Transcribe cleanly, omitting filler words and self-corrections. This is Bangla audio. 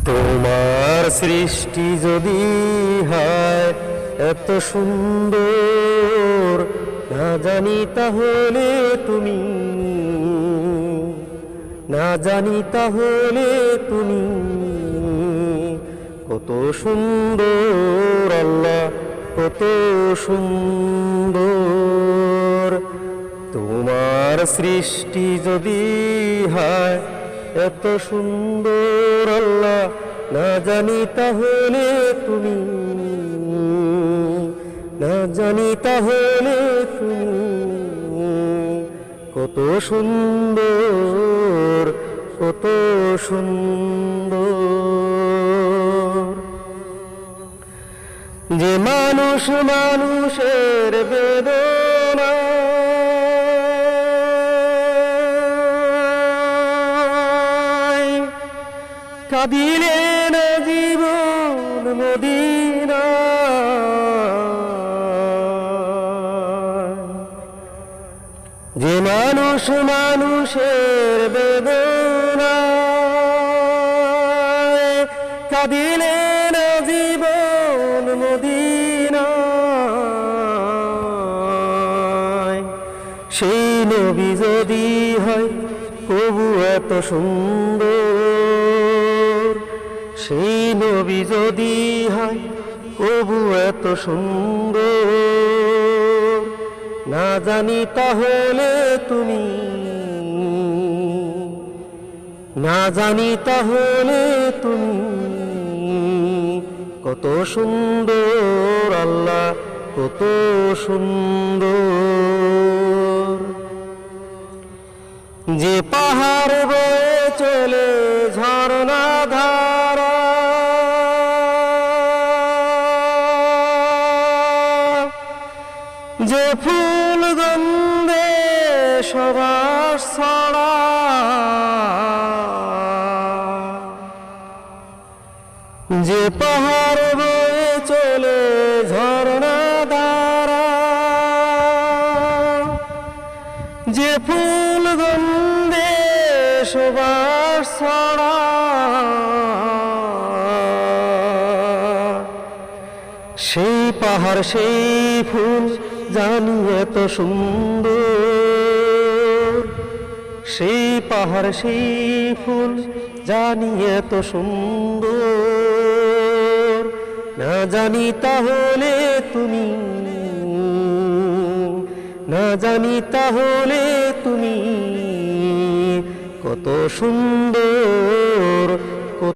তোমার সৃষ্টি যদি হয় এত সুন্দর, না জানি তাহলে তুমি, না জানি তাহলে তুমি কত সুন্দর আল্লাহ, কত সুন্দর। তোমার সৃষ্টি যদি হয় এত সুন্দর আল্লাহ, না জানি তাহলে তুমি, না জানি তাহলে তুমি কত সুন্দর, কত সুন্দর। যে মানুষ মানুষের বেদনা কাঁদিলে না জীবন মদিনা, যে মানুষ মানুষের বেদনা কাঁদিলে না জীবন মদিনা, সেই নবী যদি হয় কবু এত সুন্দর, সেই নবী যদি হয় কবু এত সুন্দর, না জানি তাহলে তুমি, না জানি তাহলে তুমি কত সুন্দর আল্লাহ, কত সুন্দর। যে পাহাড় বয়ে চলে ঝর্ণা ধারা, যে ফুল গন্ধে সবার ছড়া, যে পাহাড় বয়ে চলে ঝর্ণা ধারা, যে ফুল গন্ধে সবার ছড়া, সেই পাহাড় সেই ফুল জানি এত সুন্দর, সেই পাহাড় সেই ফুল জানি এত সুন্দর, না জানি তাহলে তুমি, না জানি তাহলে তুমি কত সুন্দর,